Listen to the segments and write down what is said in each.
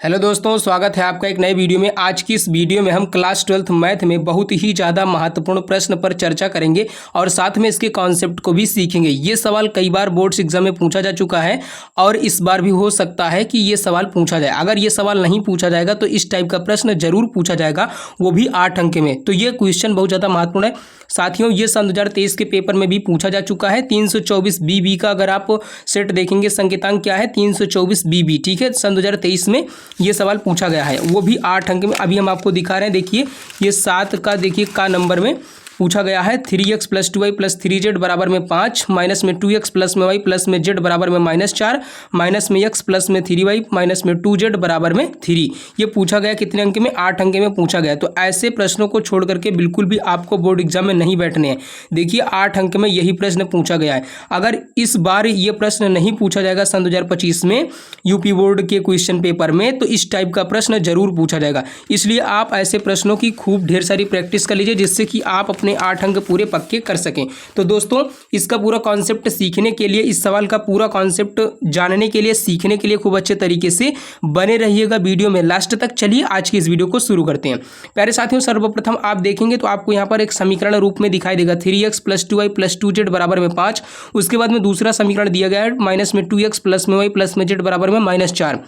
Hello दोस्तों, स्वागत है आपका एक नए वीडियो में। आज की इस वीडियो में हम क्लास 12th मैथ में बहुत ही ज़्यादा महत्वपूर्ण प्रश्न पर चर्चा करेंगे और साथ में इसके कॉन्सेप्ट को भी सीखेंगे। ये सवाल कई बार बोर्ड्स एग्जाम में पूछा जा चुका है और इस बार भी हो सकता है कि ये सवाल पूछा जाए। अगर ये सवाल नहीं पूछा जाएगा तो इस टाइप का प्रश्न जरूर पूछा जाएगा, वो भी 8 अंक में। तो ये क्वेश्चन बहुत ज़्यादा महत्वपूर्ण है साथियों। ये सन 2023 के पेपर में भी पूछा जा चुका है। 324 बीबी का अगर आप सेट देखेंगे, संकेतांक क्या है 324 बीबी, ठीक है। सन 2023 में ये सवाल पूछा गया है, वो भी 8 अंक में। अभी हम आपको दिखा रहे हैं, देखिए ये 7 का देखिए का नंबर में पूछा गया है। 3x + 2y + 3z बराबर में 5, माइनस में 2x प्लस में y प्लस में z बराबर में -4, माइनस में x प्लस में 3y माइनस में 2z बराबर में 3। ये पूछा गया कितने अंक में? 8 अंक में पूछा गया। तो ऐसे प्रश्नों को छोड़ करके बिल्कुल भी आपको बोर्ड एग्जाम में नहीं बैठने हैं। देखिए 8 अंक में यही प्रश्न पूछा गया है। अगर इस बार ये प्रश्न नहीं पूछा जाएगा सन 2025 में यूपी बोर्ड के क्वेश्चन पेपर में, तो इस टाइप का प्रश्न जरूर पूछा जाएगा। इसलिए आप ऐसे प्रश्नों की खूब ढेर सारी प्रैक्टिस कर लीजिए, जिससे कि आप अपने 8 अंक पूरे पक्के कर सकें। तो दोस्तों, इसका पूरा कॉन्सेप्ट सीखने के लिए, इस सवाल का पूरा कॉन्सेप्ट जानने के लिए, सीखने के लिए खूब अच्छे तरीके से बने रहिएगा वीडियो में लास्ट तक। चलिए आज की इस वीडियो को शुरू करते हैं। प्यारे साथियों, सर्वप्रथम आप देखेंगे तो आपको यहाँ पर एक समीकरण रूप में दिखाई देगा 3x + 2y + 2z बराबर में 5। उसके बाद में दूसरा समीकरण दिया गया है माइनस में 2x प्लस में y प्लस में z बराबर में -4।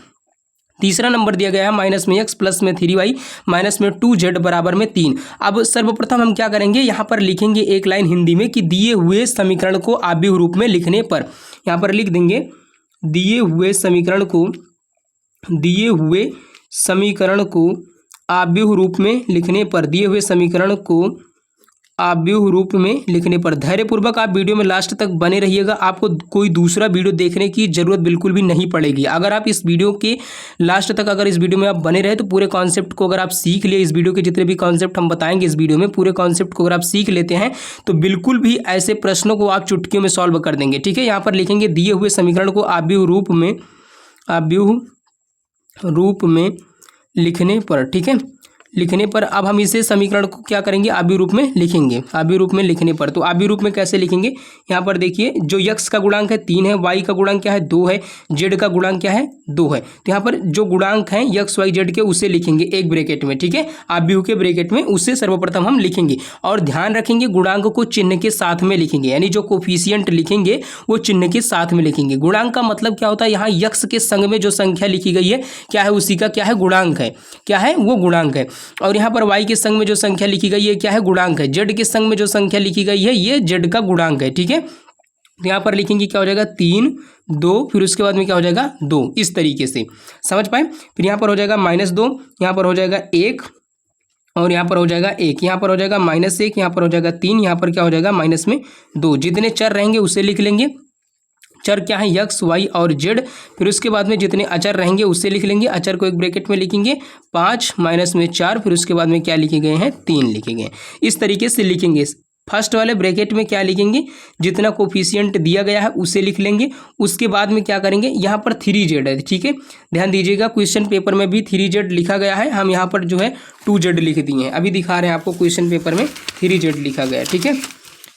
तीसरा नंबर दिया गया है माइनस में x प्लस में 3y माइनस में 2z बराबर में 3। अब सर्वप्रथम हम क्या करेंगे, यहाँ पर लिखेंगे एक लाइन हिंदी में कि दिए हुए समीकरण को आव्यूह रूप में लिखने पर, यहाँ पर लिख देंगे दिए हुए समीकरण को आव्यूह रूप में लिखने पर, दिए हुए समीकरण को आव्यूह रूप में लिखने पर। धैर्यपूर्वक आप वीडियो में लास्ट तक बने रहिएगा, आपको कोई दूसरा वीडियो देखने की जरूरत बिल्कुल भी नहीं पड़ेगी। अगर आप इस वीडियो के लास्ट तक, अगर इस वीडियो में आप बने रहे तो पूरे कॉन्सेप्ट को अगर आप सीख लिए, इस वीडियो के जितने भी कॉन्सेप्ट हम बताएंगे इस वीडियो में, पूरे कॉन्सेप्ट को अगर आप सीख लेते हैं तो बिल्कुल भी ऐसे प्रश्नों को आप चुटकियों में सॉल्व कर देंगे, ठीक है। यहाँ पर लिखेंगे दिए हुए समीकरण को आव्यूह रूप में लिखने पर, ठीक है, लिखने पर। अब हम इसे समीकरण को क्या करेंगे, आव्यूह रूप में लिखेंगे। आव्यूह रूप में लिखने पर तो आव्यूह रूप में कैसे लिखेंगे, यहाँ पर देखिए जो x का गुणांक है 3 है, y का गुणांक क्या है 2 है, z का गुणांक क्या है 2 है। तो यहाँ पर जो गुणांक हैं x y z के उसे लिखेंगे एक ब्रैकेट में, ठीक है, आव्यूह के ब्रैकेट में, उससे सर्वप्रथम हम लिखेंगे। और ध्यान रखेंगे गुणांक को चिन्ह के साथ में लिखेंगे, यानी जो कोफिशिएंट लिखेंगे वो चिन्ह के साथ में लिखेंगे। गुणांक का मतलब क्या होता है, यहाँ x के संग में जो संख्या लिखी गई है क्या है, उसी का क्या है, गुणांक है, क्या है वो गुणांक है। और यहाँ पर y के संग में जो संख्या लिखी गई है क्या है, गुणांक है। z के संग में जो संख्या लिखी गई है ये z का गुणांक है, ठीक है। तो यहाँ पर लिखेंगे क्या हो जाएगा 3 2, फिर उसके बाद में क्या हो जाएगा 2, इस तरीके से समझ पाए। फिर यहाँ पर हो जाएगा -2, यहाँ पर हो जाएगा 1 और यहाँ पर हो जाएगा 1, यहाँ पर हो जाएगा -1, यहाँ पर हो जाएगा 3, यहाँ पर क्या हो जाएगा -2। जितने चर रहेंगे उसे लिख लेंगे। चर क्या है x y और z। फिर उसके बाद में जितने अचर रहेंगे उससे लिख लेंगे। अचर को एक ब्रैकेट में लिखेंगे 5 माइनस में 4, फिर उसके बाद में क्या लिखे गए हैं 3 लिखे गए हैं। इस तरीके से लिखेंगे। फर्स्ट वाले ब्रैकेट में क्या लिखेंगे, जितना कोफिशिएंट दिया गया है उसे लिख लेंगे। उसके बाद में क्या करेंगे, यहाँ पर 3z है, ठीक है, ध्यान दीजिएगा क्वेश्चन पेपर में भी 3z लिखा गया है, हम यहाँ पर जो है 2z लिख दिए हैं। अभी दिखा रहे हैं आपको क्वेश्चन पेपर में 3z लिखा गया है, ठीक है।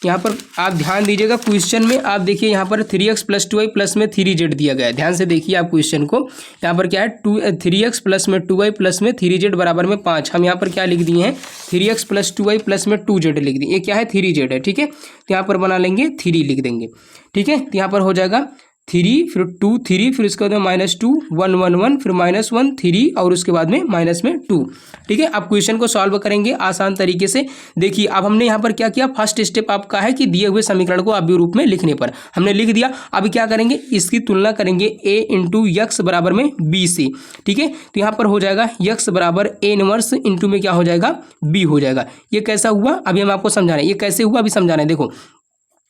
यहाँ पर आप ध्यान दीजिएगा, क्वेश्चन में आप देखिए यहाँ पर 3x + 2y प्लस में 3z दिया गया है। ध्यान से देखिए आप क्वेश्चन को, यहाँ पर क्या है 3x प्लस में 2y प्लस में 3z बराबर में 5। हम यहाँ पर क्या लिख दिए हैं 3x + 2y प्लस में 2z लिख दिए। ये क्या है 3z है, ठीक है। तो यहाँ पर बना लेंगे 3 लिख देंगे, ठीक है। तो यहाँ पर हो जाएगा 3 फिर 2 3, फिर उसके बाद में -2 1 1 1, फिर -1 3 और उसके बाद में -2, ठीक है। अब क्वेश्चन को सॉल्व करेंगे आसान तरीके से। देखिए अब हमने यहाँ पर क्या किया, फर्स्ट स्टेप आपका है कि दिए हुए समीकरण को आव्यूह रूप में लिखने पर हमने लिख दिया। अब क्या करेंगे, इसकी तुलना करेंगे a × x बराबर में b से, ठीक है। तो यहाँ पर हो जाएगा x बराबर a इनवर्स इंटू में क्या हो जाएगा b हो जाएगा। ये कैसा हुआ अभी हम आपको समझा रहे हैं, ये कैसे हुआ अभी समझा रहे हैं। देखो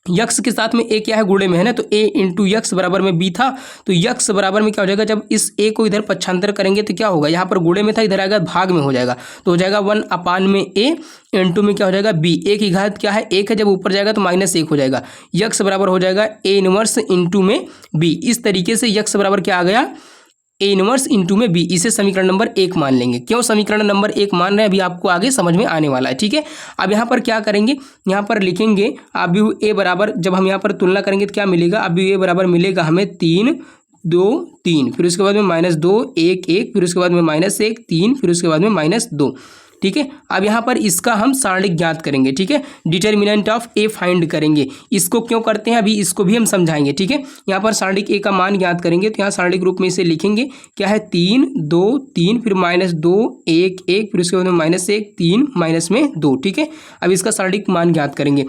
यक्स के साथ में ए क्या है, गुणे में है ना, तो a × x बराबर में b था, तो यक्स बराबर में क्या हो जाएगा, जब इस a को इधर पक्षांतर करेंगे तो क्या होगा, यहाँ पर गुणे में था, इधर आएगा भाग में हो जाएगा, तो हो जाएगा 1/a इंटू में क्या हो जाएगा b। a की घात क्या है 1 है, जब ऊपर जाएगा तो -1 हो जाएगा। यक्स बराबर हो जाएगा a इनवर्स इंटू में b। इस तरीके से यक्स बराबर क्या आ गया, ए इनवर्स इंटू में बी। इसे समीकरण नंबर 1 मान लेंगे। क्यों समीकरण नंबर 1 मान रहे हैं, अभी आपको आगे समझ में आने वाला है, ठीक है। अब यहाँ पर क्या करेंगे, यहाँ पर लिखेंगे आव्यूह ए बराबर, जब हम यहाँ पर तुलना करेंगे तो क्या मिलेगा, आव्यूह ए बराबर मिलेगा हमें 3 2 3, फिर उसके बाद में -2 1 1, फिर उसके बाद में -1 3, फिर उसके बाद में -2। ठीक है, अब यहाँ पर इसका हम सारणिक ज्ञात करेंगे। ठीक है, डिटर्मिनेंट ऑफ ए फाइंड करेंगे। इसको क्यों करते हैं अभी इसको भी हम समझाएंगे। ठीक है, यहाँ पर सारणिक ए का मान ज्ञात करेंगे तो यहाँ सारणिक रूप में इसे लिखेंगे क्या है 3 2 3, फिर -2 1 1, फिर उसके बाद में -1 3 माइनस में 2। ठीक है, अब इसका सारणिक मान ज्ञात करेंगे।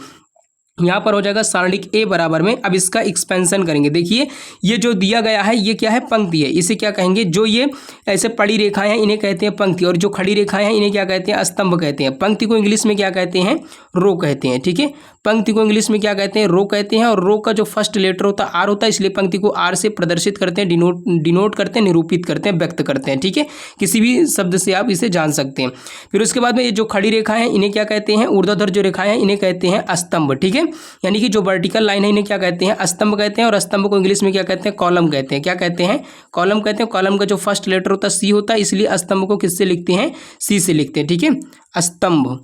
यहाँ पर हो जाएगा सारणिक ए बराबर में, अब इसका एक्सपेंशन करेंगे। देखिए ये जो दिया गया है ये क्या है, पंक्ति है। इसे क्या कहेंगे, जो ये ऐसे पड़ी रेखाएं हैं इन्हें कहते हैं पंक्ति, और जो खड़ी रेखाएं हैं इन्हें क्या कहते हैं, स्तंभ कहते हैं। पंक्ति को इंग्लिश में क्या कहते हैं, रो कहते हैं। ठीक है, पंक्ति को इंग्लिश में क्या कहते हैं, रो कहते हैं। और रो का जो फर्स्ट लेटर होता है आर होता है, इसलिए पंक्ति को आर से प्रदर्शित करते हैं, डिनोट करते हैं, निरूपित करते हैं, व्यक्त करते हैं। ठीक है, किसी भी शब्द से आप इसे जान सकते हैं। फिर उसके बाद में ये जो खड़ी रेखाएं हैं इन्हें क्या कहते हैं, ऊर्ध्वाधर जो रेखाएं हैं इन्हें कहते हैं स्तंभ। ठीक है, यानी कि जो वर्टिकल लाइन है इन्हें क्या कहते हैं, स्तंभ कहते हैं। और स्तंभ को इंग्लिश में क्या कहते हैं, कॉलम कहते हैं। क्या कहते हैं, कॉलम कहते हैं। कॉलम का जो फर्स्ट लेटर होता है सी होता है, इसलिए स्तंभ को किससे लिखते हैं, सी से लिखते हैं। ठीक है, स्तंभ।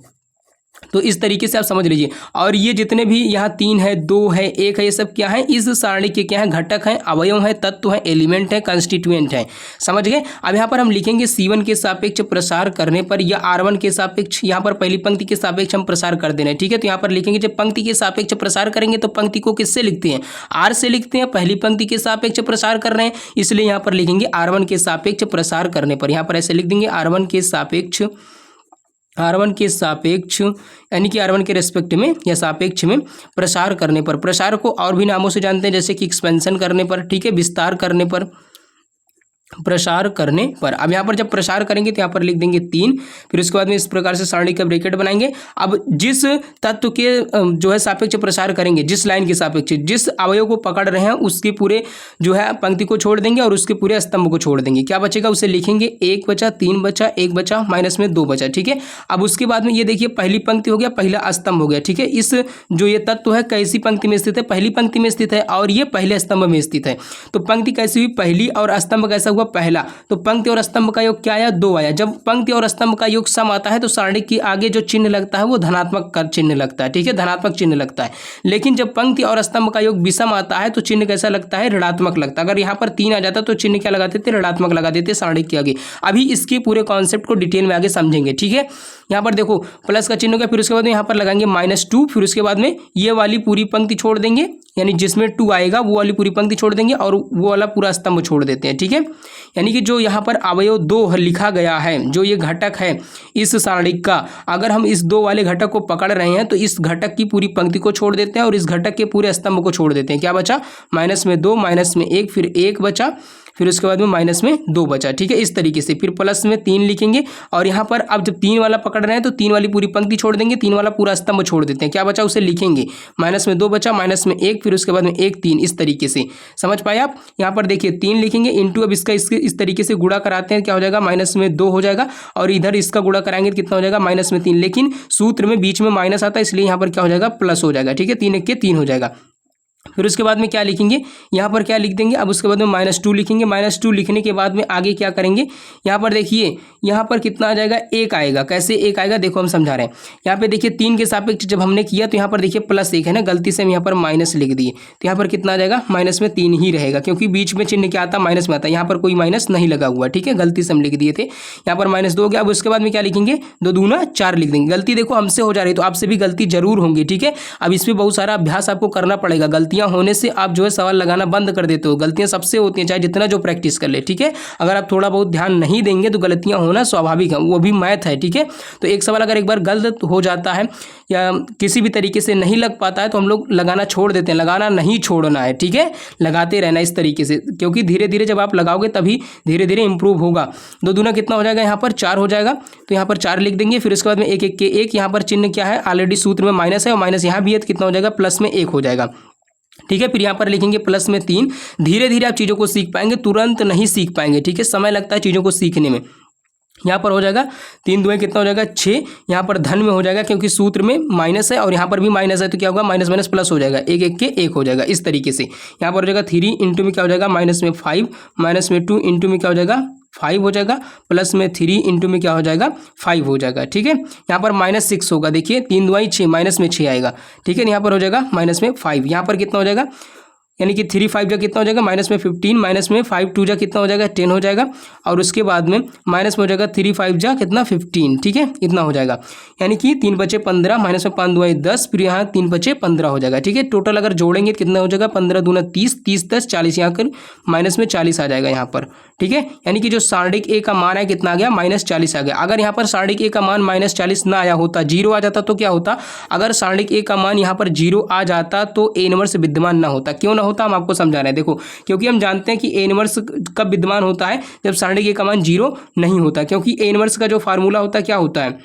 तो इस तरीके से आप समझ लीजिए। और ये जितने भी यहाँ 3 है 2 है 1 है, ये सब क्या है, इस सारणी के क्या है, घटक हैं, अवयव हैं, तत्व हैं, एलिमेंट है, कंस्टिट्यूएंट है। समझ गए। अब यहाँ पर हम लिखेंगे C1 के सापेक्ष प्रसार करने पर, या R1 के सापेक्ष, यहाँ पर पहली पंक्ति के सापेक्ष हम प्रसार कर देना है। ठीक है, तो यहाँ पर लिखेंगे जब पंक्ति के सापेक्ष प्रसार करेंगे तो पंक्ति को किससे लिखते हैं, R से लिखते हैं। पहली पंक्ति के सापेक्ष प्रसार कर रहे हैं इसलिए यहाँ पर लिखेंगे R1 के सापेक्ष प्रसार करने पर। यहाँ पर ऐसे लिख देंगे R1 के सापेक्ष, यानी कि R1 के रेस्पेक्ट में या सापेक्ष में प्रसार करने पर। प्रसार को और भी नामों से जानते हैं, जैसे कि एक्सपेंशन करने पर। ठीक है, विस्तार करने पर, प्रसार करने पर। अब यहाँ पर जब प्रसार करेंगे तो यहाँ पर लिख देंगे 3, फिर उसके बाद में इस प्रकार से सारणी का ब्रैकेट बनाएंगे। अब जिस तत्व के जो है सापेक्ष प्रसार करेंगे, जिस लाइन के सापेक्ष, जिस अवयव को पकड़ रहे हैं उसके पूरे जो है पंक्ति को छोड़ देंगे और उसके पूरे स्तंभ को छोड़ देंगे। क्या बचेगा, उसे लिखेंगे 1 बचा, 3 बचा, 1 बचा, माइनस में 2 बचा। ठीक है, अब उसके बाद में ये देखिए पहली पंक्ति हो गया, पहला स्तंभ हो गया। ठीक है, इस जो ये तत्व है कैसी पंक्ति में स्थित है, पहली पंक्ति में स्थित है, और ये पहले स्तंभ में स्थित है। तो पंक्ति कैसी हुई, पहली, और स्तंभ कैसा हुआ, पहला। तो पंक्ति और स्तंभ का योग क्या आया, 2 आया। जब पंक्ति और स्तंभ का योग सम आता है तो सारणी के आगे जो चिन्ह लगता है वो धनात्मक का चिन्ह लगता है। ठीक है, धनात्मक चिन्ह लगता है। लेकिन जब पंक्ति और स्तंभ का योग विषम आता है तो चिन्ह कैसा लगता है, ऋणात्मक लगता है। अगर यहाँ पर 3 आ जाता तो चिन्ह क्या लगा देते, ऋणात्मक लगा देते सारणी के आगे। अभी इसके पूरे कॉन्सेप्ट को डिटेल में आगे समझेंगे। ठीक है, यहाँ पर देखो प्लस का चिन्ह हो गया, फिर उसके बाद में यहाँ पर लगाएंगे -2, फिर उसके बाद में ये वाली पूरी पंक्ति छोड़ देंगे, यानी जिसमें 2 आएगा वो वाली पूरी पंक्ति छोड़ देंगे और वो वाला पूरा स्तंभ छोड़ देते हैं। ठीक है, यानी कि जो यहाँ पर अवयव 2 लिखा गया है, जो ये घटक है इस सारणी का, अगर हम इस 2 वाले घटक को पकड़ रहे हैं तो इस घटक की पूरी पंक्ति को छोड़ देते हैं और इस घटक के पूरे स्तंभ को छोड़ देते हैं। क्या बचा, -2, -1, फिर 1 बचा, फिर उसके बाद में -2 बचा। ठीक है, इस तरीके से फिर प्लस में 3 लिखेंगे और यहाँ पर अब जब 3 वाला पकड़ रहे हैं तो 3 वाली पूरी पंक्ति छोड़ देंगे, 3 वाला पूरा स्तंभ छोड़ देते हैं। क्या बचा, उसे लिखेंगे -2 बचा, -1, फिर उसके बाद में 1 3, इस तरीके से। समझ पाए आप। यहाँ पर देखिए 3 लिखेंगे इंटू, अब इसका इस तरीके से गुणा कराते हैं, क्या हो जाएगा, -2 हो जाएगा, और इधर इसका गुणा कराएंगे तो कितना हो जाएगा, -3। लेकिन सूत्र में बीच में माइनस आता है इसलिए यहाँ पर क्या हो जाएगा, प्लस हो जाएगा। ठीक है, 3 1 के 3 हो जाएगा। फिर उसके बाद में क्या लिखेंगे, यहाँ पर क्या लिख देंगे, अब उसके बाद में -2 लिखेंगे। -2 लिखने के बाद में आगे क्या करेंगे, यहाँ पर देखिए यहाँ पर कितना आ जाएगा, 1 आएगा। कैसे 1 आएगा, देखो हम समझा रहे हैं। यहाँ पे देखिए 3 के सापेक्ष जब हमने किया तो यहाँ पर देखिए +1 है ना, गलती से हम यहाँ पर माइनस लिख दिए, तो यहाँ पर कितना आ जाएगा, -3 ही रहेगा, क्योंकि बीच में चिन्ह क्या आता है, माइनस में आता है। यहाँ पर कोई माइनस नहीं लगा हुआ। ठीक है, गलती से हम लिख दिए थे, यहाँ पर -2 हो गया। अब उसके बाद में क्या लिखेंगे, 2 दूना 4 लिख देंगे। गलती देखो हमसे हो जा रही है तो आपसे भी गलती जरूर होंगी। ठीक है, अब इस पर बहुत सारा अभ्यास आपको करना पड़ेगा। गलतियाँ होने से आप जो है सवाल लगाना बंद कर देते हो। गलतियां सबसे होती हैं, चाहे जितना जो प्रैक्टिस कर ले। ठीक है, अगर आप थोड़ा बहुत ध्यान नहीं देंगे तो गलतियां होना स्वाभाविक है, वो भी मैथ है। ठीक है, तो एक सवाल अगर एक बार गलत हो जाता है या किसी भी तरीके से नहीं लग पाता है तो हम लोग लगाना छोड़ देते हैं। लगाना नहीं छोड़ना है। ठीक है, लगाते रहना इस तरीके से, क्योंकि धीरे धीरे जब आप लगाओगे तभी धीरे धीरे इंप्रूव होगा। 2 दूना कितना हो जाएगा, यहाँ पर 4 हो जाएगा, तो यहाँ पर 4 लिख देंगे। फिर उसके बाद में 1 1 के 1, यहाँ पर चिन्ह क्या है, ऑलरेडी सूत्र में माइनस है और माइनस यहाँ भी है, तो कितना हो जाएगा, प्लस में 1 हो जाएगा। ठीक है, फिर यहाँ पर लिखेंगे प्लस में 3। धीरे धीरे आप चीज़ों को सीख पाएंगे, तुरंत नहीं सीख पाएंगे। ठीक है, समय लगता है चीज़ों को सीखने में। यहाँ पर हो जाएगा 3 दूनी कितना हो जाएगा, 6। यहाँ पर धन में हो जाएगा क्योंकि सूत्र में माइनस है और यहाँ पर भी माइनस है, तो क्या होगा, माइनस माइनस प्लस हो जाएगा, 1 1 के 1 हो जाएगा। इस तरीके से यहाँ पर हो जाएगा 3 इंटू में क्या हो जाएगा, -5, -2 इंटू में क्या हो जाएगा, 5 हो जाएगा, प्लस में 3 इंटू में क्या हो जाएगा, 5 हो जाएगा। ठीक है, यहाँ पर -6 होगा। देखिए 3 दूनी 6, माइनस में 6 आएगा। ठीक है, यहाँ पर हो जाएगा -5। यहाँ पर कितना हो जाएगा, यानी कि 3 5 जा कितना हो जाएगा माइनस में 15, माइनस में 5 2 जा कितना हो जाएगा 10 हो जाएगा, और उसके बाद में माइनस में हो जाएगा 3 5 जा कितना 15, ठीक है, इतना हो जाएगा। यानी कि 3 बचे 15, माइनस में 5 2 10, फिर यहाँ 3 बचे 15 हो जाएगा, ठीक है। टोटल अगर जोड़ेंगे कितना हो जाएगा 15 दूना 30, 30 10 40, यहाँ कर माइनस में 40 आ जाएगा यहाँ पर, ठीक है। यानी कि जो सारणिक ए का मान है कितना आ गया -40 आ गया। अगर यहाँ पर सारणिक ए का मान -40 ना आया होता, 0 आ जाता तो क्या होता, अगर सारणिक ए का मान यहाँ पर 0 आ जाता तो ए इनवर्स विद्यमान ना होता। क्यों ना होता हम आपको समझा रहे हैं, देखो क्योंकि हम जानते हैं कि ए इनवर्स कब विद्यमान होता है, जब सारणिक ए का मान 0 नहीं होता। क्योंकि ए इनवर्स का जो फार्मूला होता है क्या होता है,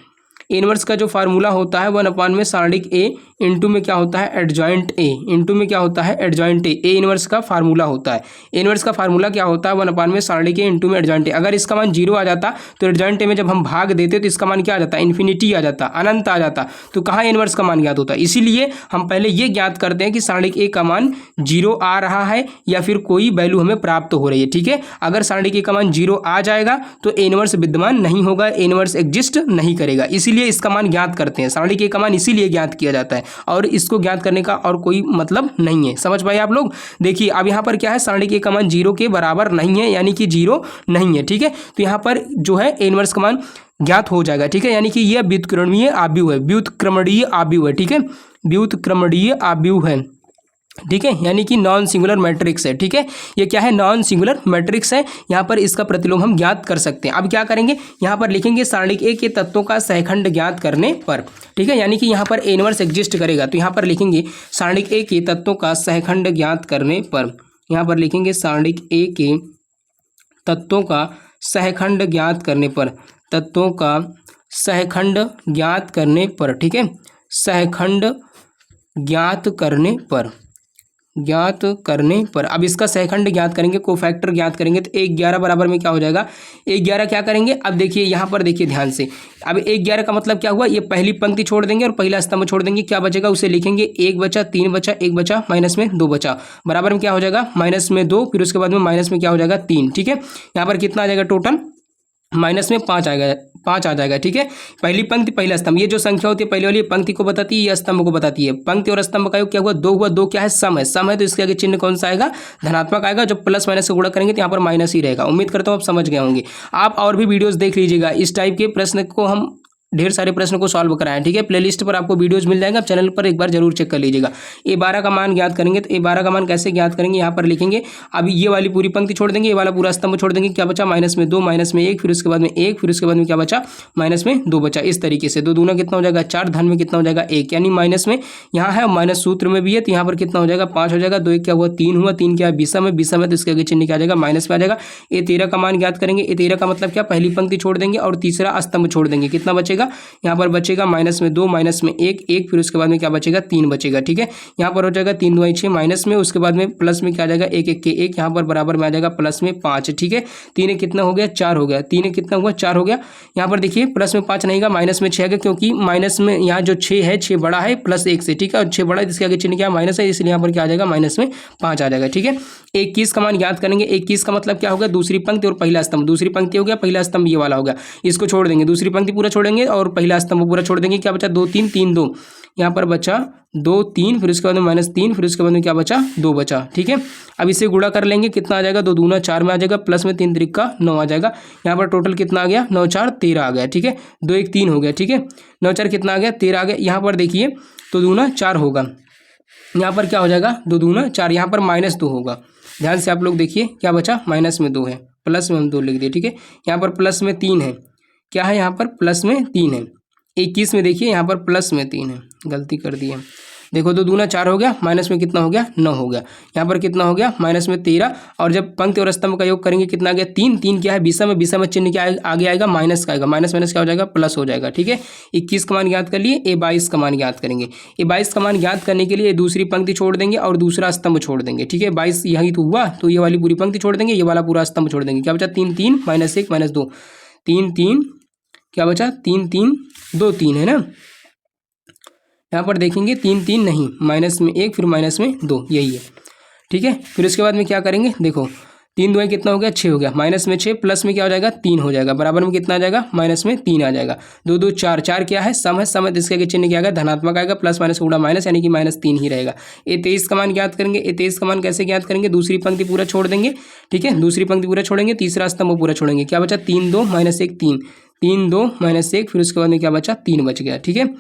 ए इनवर्स का जो फार्मूला होता है 1 में सारणिक ए इंटू में क्या होता है एडजॉइंट ए, इंटू में क्या होता है एडजॉइंट ए इनवर्स का फार्मूला होता है। ए इनवर्स का फार्मूला क्या होता है 1 में सारणिक ए इंटू में एडजॉइंट ए। अगर इसका मान 0 आ जाता तो एडजॉइंट ए में जब हम भाग देते तो इसका मान क्या आ जाता, इन्फिनिटी आ जाता, अनंत आ जाता। तो कहाँ ए इनवर्स का मान ज्ञात होता। इसीलिए हम पहले ये ज्ञात करते हैं कि सारणिक ए का मान 0 आ रहा है या फिर कोई वैल्यू हमें प्राप्त हो रही है, ठीक है। अगर सारणिक ए का मान 0 आ जाएगा तो ए इनवर्स विद्यमान नहीं होगा, ए इनवर्स एग्जिस्ट नहीं करेगा, इसीलिए इसका मान ज्ञात करते हैं। सारणिक ए का मान इसीलिए ज्ञात किया जाता है और इसको ज्ञात करने का और कोई मतलब नहीं है। समझ पाए आप लोग। देखिए अब यहाँ पर क्या है, सारणिक ए का मान 0 के बराबर नहीं है, यानी कि 0 नहीं है, ठीक है। तो यहाँ पर जो है ए इनवर्स का मान ज्ञात हो जाएगा, ठीक है। यानी कि यह व्युत्क्रमणीय आव्यूह है, व्युत्क्रमणीय आव्यूह है, ठीक है, व्युत्क्रमणीय आव्यूह है, ठीक है। यानी कि नॉन सिंगुलर मैट्रिक्स है, ठीक है। ये क्या है, नॉन सिंगुलर मैट्रिक्स है। यहाँ पर इसका प्रतिलोम हम ज्ञात कर सकते हैं। अब क्या करेंगे, यहाँ पर लिखेंगे सारणिक ए के तत्वों का सहखंड ज्ञात करने पर, ठीक है। यानी कि यहाँ पर ए इनवर्स एग्जिस्ट करेगा तो यहाँ पर लिखेंगे सारणिक ए के तत्वों का सहखंड ज्ञात करने पर, यहाँ पर लिखेंगे सारणिक ए के तत्वों का सहखंड ज्ञात करने पर, तत्वों का सहखंड ज्ञात करने पर, ठीक है, सहखंड ज्ञात करने पर, ज्ञात करने पर। अब इसका सहखंड ज्ञात करेंगे, कोफैक्टर ज्ञात करेंगे तो 1 11 बराबर में क्या हो जाएगा 1 11 क्या करेंगे। अब देखिए यहाँ पर देखिए ध्यान से, अब 1 11 का मतलब क्या हुआ, ये पहली पंक्ति छोड़ देंगे और पहला स्तंभ छोड़ देंगे, क्या बचेगा उसे लिखेंगे 1 बचा 3 बचा 1 बचा माइनस में 2 बचा, बराबर में क्या हो जाएगा माइनस में 2, फिर उसके बाद में माइनस में क्या हो जाएगा 3, ठीक है। यहाँ पर कितना आ जाएगा टोटल माइनस में 5 आएगा, 5 आ जाएगा, ठीक है। पहली पंक्ति पहला स्तंभ, ये जो संख्या होती है पहले वाली पंक्ति को बताती है या स्तंभ को बताती है। पंक्ति और स्तंभ का योग क्या हुआ 2 हुआ, 2 क्या है सम है, सम है तो इसके आगे चिन्ह कौन सा आएगा धनात्मक आएगा। जब प्लस माइनस से गुणा करेंगे तो यहाँ पर माइनस ही रहेगा। उम्मीद करता हूँ आप समझ गए होंगे। आप और भी वीडियोस देख लीजिएगा, इस टाइप के प्रश्न को हम ढेर सारे प्रश्न को सॉल्व कराएं, ठीक है। प्लेलिस्ट पर आपको वीडियोस मिल जाएगा, चैनल पर एक बार जरूर चेक कर लीजिएगा। A12 का मान ज्ञात करेंगे तो A12 का मान कैसे ज्ञात करेंगे, यहाँ पर लिखेंगे अब ये वाली पूरी पंक्ति छोड़ देंगे, ये वाला पूरा स्तंभ छोड़ देंगे, क्या बचा माइनस में 2 माइनस में 1 फिर उसके बाद में 1 फिर उसके बाद में क्या बचा माइनस में 2 बचा। इस तरीके से 2 दूना कितना हो जाएगा 4, धन में कितना हो जाएगा 1, यानी माइनस में यहाँ है माइनस सूत्र में भी है तो यहाँ पर कितना हो जाएगा 5 हो जाएगा। 2 1 क्या हुआ 3 हुआ, 3 क्या है विषम है, विषम है तो इसके आगे चिन्ह क्या आ जाएगा माइनस में आ जाएगा। A13 का मान ज्ञात करेंगे, A13 का मतलब क्या पहली पंक्ति छोड़ देंगे और तीसरा स्तंभ छोड़ देंगे, कितना बचेगा यहाँ पर बचेगा माइनस में 2 माइनस में 1 1 फिर उसके बाद में क्या बचेगा 3 बचेगा, ठीक है। यहाँ पर हो जाएगा 3 2 6 माइनस में, उसके बाद में प्लस में क्या आ जाएगा 1 1 के 1, यहाँ पर बराबर में आ जाएगा प्लस में 5, ठीक है। 3 कितना हो गया 4 हो गया, 3 कितना हुआ 4 हो गया। यहाँ पर देखिए प्लस में 5 नहीं का माइनस में 6 आ गया, क्योंकि माइनस में यहाँ जो 6 है 6 बड़ा है प्लस 1 से, ठीक है, और 6 बड़ा है इसके आगे चिन्ह क्या माइनस है, इसलिए यहाँ पर क्या आ जाएगा माइनस में 5 आ जाएगा, ठीक है। 21 का मान ज्ञात करेंगे, 21 का मतलब क्या होगा दूसरी पंक्ति और पहला स्तंभ, दूसरी पंक्ति हो गया पहला स्तंभ ये वाला हो गया, इसको छोड़ देंगे, दूसरी पंक्ति पूरा छोड़ेंगे और पहला स्तंभ पूरा छोड़ देंगे, क्या बचा 2 3 3 2, यहाँ पर बचा 2 3 फिर उसके बाद में माइनस 3 फिर उसके बाद में क्या बचा 2 बचा, ठीक है। अब इसे गुणा कर लेंगे, कितना आ जाएगा 2 दूना 4 में आ जाएगा, प्लस में 3 3 का 9 आ जाएगा, यहाँ पर टोटल कितना आ गया 9 4 13 आ गया, ठीक है। 2 1 3 हो गया, ठीक है, 9 4 कितना आ गया 13 आ गया। यहाँ पर देखिए तो दूना 4 होगा, यहाँ पर क्या हो जाएगा 2 दूना 4, यहाँ पर माइनस 2 होगा, ध्यान से आप लोग देखिए क्या बचा माइनस में 2 है, प्लस में हम 2 लिख दिए, ठीक है। यहाँ पर प्लस में 3 है, क्या है यहाँ पर प्लस में 3 है। 21 में देखिए यहाँ पर प्लस में 3 है, गलती कर दी है, देखो 2 दूना 4 हो गया, माइनस में कितना हो गया 9 हो गया, यहाँ पर कितना हो गया माइनस में 13, और जब पंक्ति और स्तंभ का योग करेंगे कितना आ गया 3 3 क्या है विषम में, विषम में चिन्ह क्या आगे आएगा माइनस का आएगा, माइनस माइनस क्या हो जाएगा प्लस हो जाएगा, ठीक है। 21 का मान ज्ञात कर लिए, A22 का मान ज्ञात करेंगे। A22 का मान ज्ञात करने के लिए दूसरी पंक्ति छोड़ देंगे और दूसरा स्तंभ छोड़ देंगे, ठीक है। 22 यही तो हुआ, तो ये वाली पूरी पंक्ति छोड़ देंगे, ये वाला पूरा स्तंभ छोड़ देंगे, क्या बचा 3 3 माइनस 1 माइनस 2, 3 3 क्या बचा 3 3 2 3 है ना। यहाँ पर देखेंगे 3 3 नहीं, माइनस में 1 फिर माइनस में 2 यही है, ठीक है। फिर उसके बाद में क्या करेंगे देखो तीन दुआई कितना हो गया 6 हो गया, माइनस में 6 प्लस में क्या हो जाएगा 3 हो जाएगा, बराबर में कितना आ जाएगा माइनस में 3 आ जाएगा। 2 2 4, 4 क्या है सम है, सम है तो इसके आगे चिन्ह क्या आएगा धनात्मक आएगा, प्लस माइनस गुणा माइनस यानी कि -3 ही रहेगा। ए 23 का मान ज्ञात करेंगे, ए 23 का मान कैसे ज्ञात करेंगे, दूसरी पंक्ति पूरा छोड़ देंगे, ठीक है, दूसरी पंक्ति पूरा छोड़ेंगे, तीसरा स्तंभ पूरा छोड़ेंगे, क्या बचा 3 2 -1 3, 3 2 -1, फिर उसके बाद में क्या बचा 3 बच गया, ठीक है।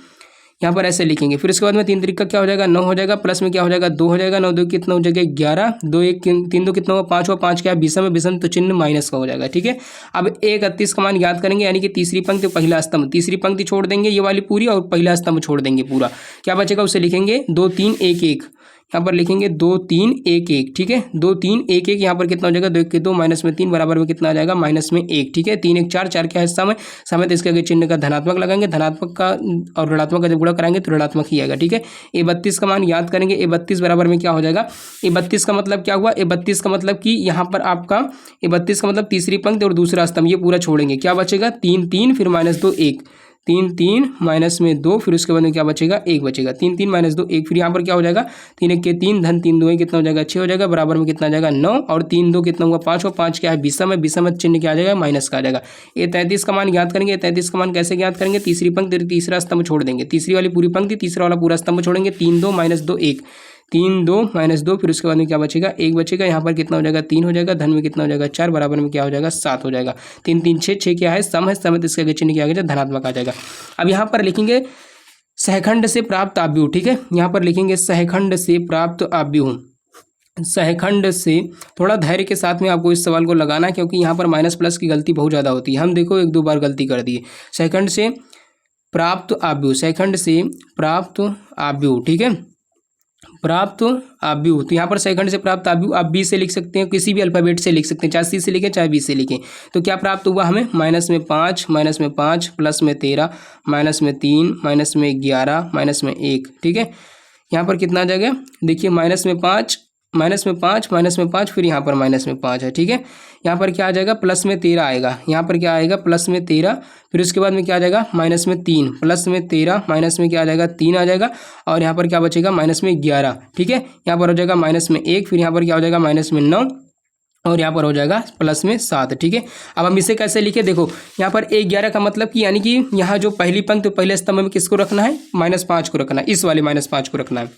यहाँ पर ऐसे लिखेंगे, फिर उसके बाद में 3 3 का क्या हो जाएगा 9 हो जाएगा, प्लस में क्या हो जाएगा 2 हो जाएगा, 9 2 कितना हो जाएगा 11, 2 1 3 2 कितना होगा 5 हुआ, 5 क्या है विषम तो चिन्ह माइनस का हो जाएगा, ठीक है। अब 1 का मान याद करेंगे यानी कि तीसरी पंक्ति पहला स्तंभ, तीसरी पंक्ति छोड़ देंगे ये वाली पूरी और पहला स्तंभ छोड़ देंगे पूरा, क्या बचेगा उसे लिखेंगे 2 3 1 1, यहाँ पर लिखेंगे 2 3 1 1, ठीक है, 2 3 1 1, यहाँ पर कितना हो जाएगा 2 1 के 2 माइनस में 3 बराबर में कितना आ जाएगा -1, ठीक है। 3 1 4, 4 क्या है समय तो इसके आगे चिन्ह का धनात्मक लगाएंगे, धनात्मक का और ऋणात्मक का जब गुणा कराएंगे तो ऋणात्मक ही आएगा, ठीक है। ए 32 का मान याद करेंगे, ए 32 बराबर में क्या हो जाएगा, ए 32 का मतलब क्या हुआ, ए 32 का मतलब कि यहाँ पर आपका ए 32 का मतलब तीसरी पंक्ति और दूसरा स्तंभ ये पूरा छोड़ेंगे, क्या बचेगा 3 3 फिर -2 1, 3 3 माइनस में 2, फिर उसके बाद में क्या बचेगा 1 बचेगा, 3 3 -2 1, फिर यहाँ पर क्या हो जाएगा 3 1 के 3 धन 3 2 कितना हो जाएगा 6 हो जाएगा, बराबर में कितना आ जाएगा 9, और 3 2 कितना होगा 5 हो, 5 क्या है विषम है, विषम चिन्ह क्या आ जाएगा माइनस का आ जाएगा। ये 33 का मान ज्ञात करेंगे, 33 का मान कैसे ज्ञात करेंगे, तीसरी पंक्ति तीसरा स्तंभ छोड़ देंगे, तीसरी वाली पूरी पंक्ति तीसरा वाला पूरा स्तंभ छोड़ेंगे, 3 2 -2 1, 3 2 -2, फिर उसके बाद में क्या बचेगा 1 बचेगा, यहाँ पर कितना हो जाएगा 3 हो जाएगा, धन में कितना हो जाएगा 4, बराबर में क्या हो जाएगा 7 हो जाएगा। 3 3 6, 6 क्या है सम तो इसके आगे चिन्ह क्या आ गया धनात्मक आ जाएगा। अब यहाँ पर लिखेंगे सहखंड से प्राप्त आव्यूह, ठीक है, यहाँ पर लिखेंगे सहखंड से प्राप्त आव्यूह, सहखंड से थोड़ा धैर्य के साथ में आपको इस सवाल को लगाना है क्योंकि यहाँ पर माइनस प्लस की गलती बहुत ज़्यादा होती है, हम देखो 1 2 बार गलती कर दिए। सहखंड से प्राप्त आव्यूह, सहखंड से प्राप्त आव्यूह, ठीक है, प्राप्त आव्यूह, तो यहाँ पर सहखंड से प्राप्त आव्यूह आप बी से लिख सकते हैं, किसी भी अल्फाबेट से लिख सकते हैं, चाहे सी से लिखें चाहे बी से लिखें। तो क्या प्राप्त हुआ हमें -5 प्लस में 13 -3 -11 -1, ठीक है। यहाँ पर कितना आ जाएगा देखिए -5 फिर यहाँ पर -5 है, ठीक है। यहाँ पर क्या आ जाएगा प्लस में 13 आएगा, यहाँ पर क्या आएगा प्लस में 13, फिर उसके बाद में क्या आ जाएगा -3, प्लस में 13 माइनस में क्या आ जाएगा 3 आ जाएगा, और यहाँ पर क्या बचेगा -11, ठीक है। यहाँ पर हो जाएगा -1, फिर यहाँ पर क्या हो जाएगा -9, और यहाँ पर हो जाएगा प्लस में 7, ठीक है। अब हम इसे कैसे लिखे देखो, यहाँ पर 11 का मतलब कि यानी कि यहाँ जो पहली पंक्ति पहले स्तंभ में किसको रखना है -5 को रखना है, इस वाले -5 को रखना है,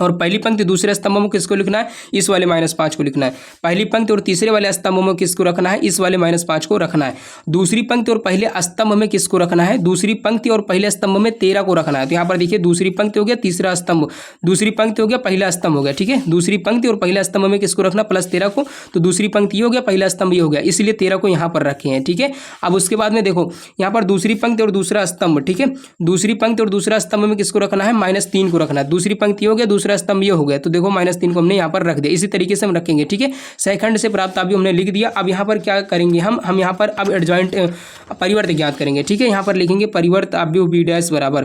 और पहली पंक्ति दूसरे स्तंभ में किसको लिखना है इस वाले -5 को लिखना है, पहली पंक्ति और तीसरे वाले स्तंभ में किसको रखना है इस वाले -5 को रखना है, दूसरी पंक्ति और पहले स्तंभ में किसको रखना है दूसरी पंक्ति और पहले स्तंभ में 13 को रखना है। तो यहाँ पर देखिए दूसरी पंक्ति हो गया तीसरा स्तंभ, दूसरी पंक्ति हो गया पहला स्तंभ हो गया, ठीक है, दूसरी पंक्ति और पहला स्तंभ में किसको रखना +13 को, तो दूसरी पंक्ति हो गया पहला स्तंभ ये हो गया, इसलिए 13 को यहाँ पर रखे हैं, ठीक है। अब उसके बाद में देखो यहाँ पर दूसरी पंक्ति और दूसरा स्तंभ, ठीक है, दूसरी पंक्ति और दूसरा स्तंभ में किसको रखना है -3 को रखना है, दूसरी पंक्ति हो गया दूसरा स्तंभ ये हो गया, तो देखो -3 को हमने यहाँ पर रख दिया, इसी तरीके से हम रखेंगे, ठीक है। सहखंड से प्राप्त आव्यूह हमने लिख दिया। अब यहाँ पर क्या करेंगे हम यहाँ पर अब एडजॉइंट परिवर्त ज्ञात करेंगे, ठीक है। यहाँ पर लिखेंगे परिवर्त आव्यूह बी डैश बराबर,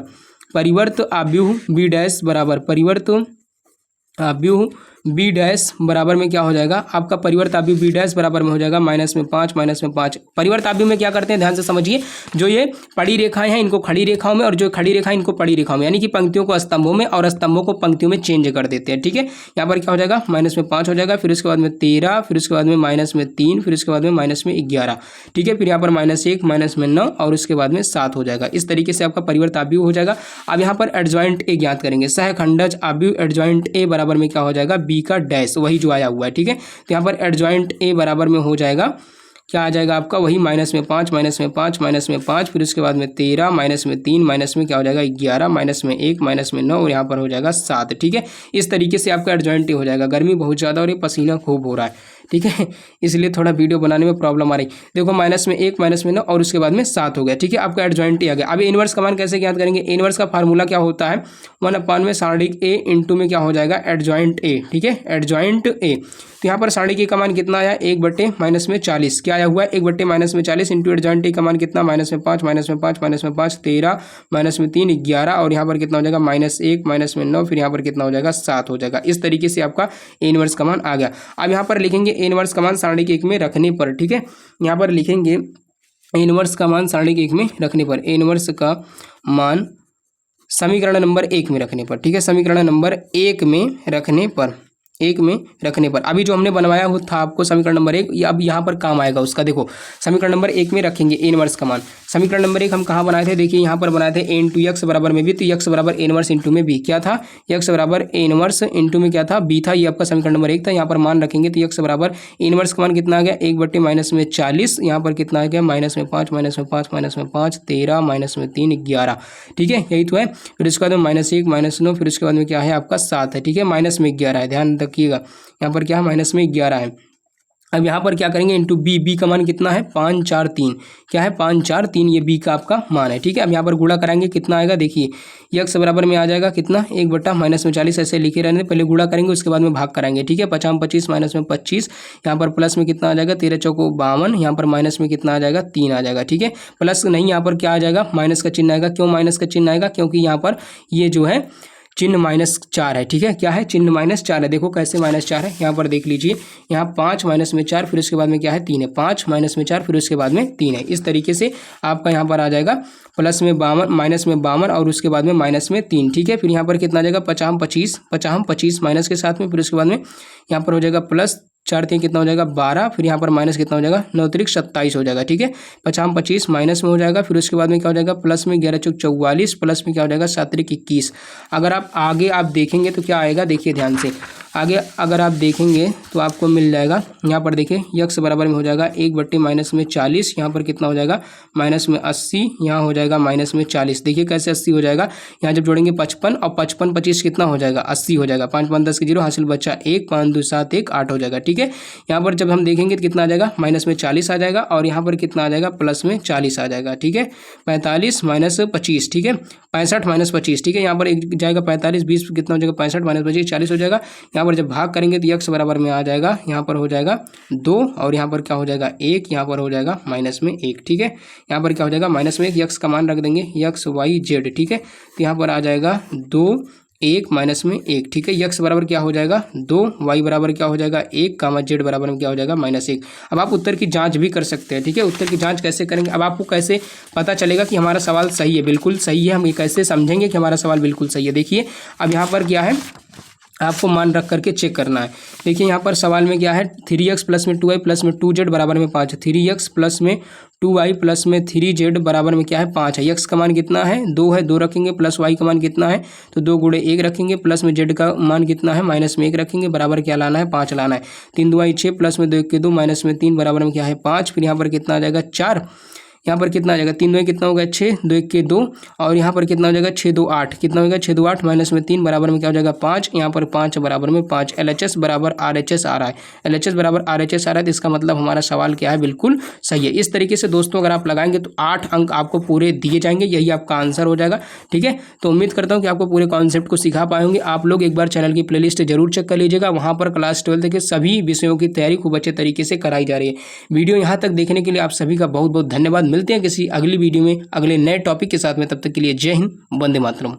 परिवर्त आव्यूह बी डैश बराबर, परिवर्त आव्यूह बी डैश बराबर में क्या हो जाएगा आपका परिवर्त आव्यूह बी डैश बराबर में हो जाएगा -5 परिवर्त आव्यूह में क्या करते हैं ध्यान से समझिए, जो ये पड़ी रेखाएं हैं इनको खड़ी रेखाओं में और जो खड़ी रेखाएं इनको पड़ी रेखाओं में, यानी कि पंक्तियों को स्तंभों में और स्तंभों को पंक्तियों में चेंज कर देते हैं, ठीक है। यहाँ पर क्या हो जाएगा -5 हो जाएगा, फिर उसके बाद में 13, फिर उसके बाद में -3, फिर उसके बाद में -11, ठीक है, फिर यहाँ पर -1 -9 और उसके बाद में 7 हो जाएगा। इस तरीके से आपका परिवर्त आव्यूह हो जाएगा। अब यहाँ पर एडजॉइंट ए ज्ञात करेंगे, सहखंडज आव्यूह एडजॉइंट ए बराबर में क्या हो जाएगा बी का डैश, वही जो आया हुआ है, ठीक है। तो यहाँ पर एडजॉइंट ए बराबर में हो जाएगा क्या आ जाएगा आपका वही -5 फिर उसके बाद में 13 -3 माइनस में क्या हो जाएगा 11 -1 -9 और यहाँ पर हो जाएगा 7, ठीक है। इस तरीके से आपका एडजॉइंट ए हो जाएगा। गर्मी बहुत ज़्यादा और ये पसीना खूब हो रहा है, ठीक है, इसलिए थोड़ा वीडियो बनाने में प्रॉब्लम आ रही। देखो -1 -9 और उसके बाद में 7 हो गया, ठीक है, आपका एडजॉइंट ए आ गया। अब इनवर्स का मान कैसे ज्ञात करेंगे, इनवर्स का फार्मूला क्या होता है 1/में सारणिक ए इंटू में क्या हो जाएगा एडजॉइंट ए, ठीक है, एडजॉइंट ए। तो यहाँ पर सारणिक ए का मान कितना आया 1/-40, क्या आया हुआ है 1/-40 इंटू एडजॉइंट ए का मान कितना -5 13 -3 11 और यहाँ पर कितना हो जाएगा -1 -9 फिर यहाँ पर कितना हो जाएगा 7 हो जाएगा। इस तरीके से आपका ए इनवर्स का मान आ गया। अब यहाँ पर लिखेंगे ए इनवर्स का मान सारणिक 1 में रखने पर, ठीक है, यहाँ पर लिखेंगे ए इनवर्स का मान सारणिक 1 में रखने पर, ए इनवर्स का मान समीकरण नंबर 1 में रखने पर, ठीक है, समीकरण नंबर 1 में रखने पर, 1 में रखने पर, अभी जो हमने बनवाया हुआ था आपको समीकरण नंबर 1, ये अब यहाँ पर काम आएगा उसका। देखो समीकरण नंबर 1 में रखेंगे ए इनवर्स का मान। समीकरण नंबर 1 हम कहाँ बनाए थे, देखिए यहाँ पर बनाए थे ए इंटू एक्स बराबर में बी, तो एक्स बराबर ए इनवर्स इंटू में बी क्या था, एक्स बराबर ए इनवर्स इंटू में क्या था, बी था। ये आपका समीकरण नंबर 1 था। यहाँ पर मान रखेंगे तो एक्स बराबर ए इनवर्स का मान कितना आ गया, 1/-40, यहाँ पर कितना आ गया, -5 -5 13 -3 11, ठीक है, यही तो है। फिर उसके बाद में -1 -9, फिर उसके बाद में क्या है आपका 7 है, ठीक है, -11 है, ध्यान रखिएगा यहाँ पर क्या है -11 है। अब यहाँ पर क्या करेंगे, इंटू बी का मान कितना है 5 4 3, क्या है 5 4 3, ये बी का आपका मान है, ठीक है। अब यहाँ पर गुणा कराएंगे कितना आएगा, देखिए एक्स बराबर में आ जाएगा कितना 1/-40, ऐसे लिखे रहने, पहले गुणा करेंगे उसके बाद में भाग कराएंगे, ठीक है। 5 25 -25, यहाँ पर प्लस में कितना आ जाएगा 13 चौको 52, यहाँ पर माइनस में कितना आ जाएगा 3 आ जाएगा, ठीक है। प्लस नहीं, यहाँ पर क्या आ जाएगा माइनस का चिन्ह आएगा। क्यों माइनस का चिन्ह आएगा, क्योंकि यहाँ पर ये जो है चिन्ह -4 है, ठीक है, क्या है चिन्ह -4 है। देखो कैसे -4 है, यहाँ पर देख लीजिए, यहाँ 5 -4, फिर उसके बाद में क्या है 3 है, 5 -4, फिर उसके बाद में 3 है। इस तरीके से आपका यहाँ पर आ जाएगा प्लस में 52, माइनस में 52 और उसके बाद में माइनस में 3, ठीक है। फिर यहाँ पर कितना आ जाएगा 50 25 माइनस के साथ में, फिर उसके बाद में यहाँ पर हो जाएगा प्लस 4 3 कितना हो जाएगा 12, फिर यहाँ पर माइनस कितना हो जाएगा 9 3 27 हो जाएगा, ठीक है। 50 25 माइनस में हो जाएगा, फिर उसके बाद में क्या हो जाएगा प्लस में 11 चौक 44, प्लस में क्या हो जाएगा 7 3 21। अगर आप आगे आप देखेंगे तो क्या आएगा, देखिए ध्यान से आगे अगर आप देखेंगे तो आपको मिल जाएगा, यहाँ पर देखिए यक्स बराबर में हो जाएगा 1/-40, यहाँ पर कितना हो जाएगा -80, यहाँ हो जाएगा -40। देखिए कैसे 80 हो जाएगा, यहाँ जब जोड़ेंगे 55 और 55 25 कितना हो जाएगा 80 हो जाएगा। 5 5 10 के 0 हासिल बच्चा 1, 5 2 7 1 8 हो जाएगा, ठीक है। यहाँ पर जब हम देखेंगे तो कितना आ जाएगा -40 आ जाएगा, और यहाँ पर कितना आ जाएगा +40 आ जाएगा, ठीक है। 45 -25, ठीक है, 65 -25, ठीक है। यहाँ पर एक जाएगा 45 20 कितना हो जाएगा 65 -25 40 हो जाएगा। यहाँ पर जब भाग करेंगे तो यक्स बराबर में आ जाएगा, यहाँ पर हो जाएगा 2, और यहाँ पर क्या हो जाएगा 1, यहाँ पर हो जाएगा -1, ठीक है। यहाँ पर क्या हो जाएगा -1, यक्स का मान रख देंगे यक्स वाई जेड, ठीक है। तो यहाँ पर आ जाएगा 2 1 -1, ठीक है। यक्स बराबर क्या हो जाएगा 2, वाई बराबर क्या हो जाएगा 1, कामा जेड बराबर में क्या हो जाएगा -1। अब आप उत्तर की जांच भी कर सकते हैं, ठीक है। उत्तर की जांच कैसे करेंगे, अब आपको कैसे पता चलेगा कि हमारा सवाल सही है, बिल्कुल सही है, हम ये कैसे समझेंगे कि हमारा सवाल बिल्कुल सही है। देखिए अब यहाँ पर क्या है, आपको मान रख करके चेक करना है। देखिए यहाँ पर सवाल में क्या है 3x प्लस में 2y प्लस में 2z बराबर में 5 है। 3x प्लस में 2y प्लस में 3z बराबर में क्या है 5 है। x का मान कितना है 2 है, 2 रखेंगे, प्लस y का मान कितना है तो 2 गुणे 1 रखेंगे, प्लस में z का मान कितना है माइनस में 1 रखेंगे, बराबर क्या लाना है 5 लाना है। 3 2 6 प्लस में 2 1 के 2 माइनस में 3 बराबर में क्या है 5। फिर यहाँ पर कितना आ जाएगा 4, यहाँ पर कितना आ जाएगा 3 2 कितना होगा 6, 2 1 के 2, और यहाँ पर कितना हो जाएगा 6 2 8, कितना होगा 6 2 8 माइनस में 3 बराबर में क्या हो जाएगा 5, यहाँ पर 5 बराबर में 5। LHS बराबर RHS आ रहा है, LHS बराबर RHS आ रहा है, तो इसका मतलब हमारा सवाल क्या है बिल्कुल सही है। इस तरीके से दोस्तों अगर आप लगाएंगे तो 8 अंक आपको पूरे दिए जाएंगे, यही आपका आंसर हो जाएगा, ठीक है। तो उम्मीद करता हूँ कि आपको पूरे कॉन्सेप्ट को सिखा पाएंगे। आप लोग एक बार चैनल की प्लेलिस्ट जरूर चेक कर लीजिएगा, वहाँ पर क्लास 12 के सभी विषयों की तैयारी खूब अच्छे तरीके से कराई जा रही है। वीडियो यहाँ तक देखने के लिए आप सभी का बहुत बहुत धन्यवाद। मिलते हैं किसी अगली वीडियो में अगले नए टॉपिक के साथ में, तब तक के लिए जय हिंद, वंदे मातरम।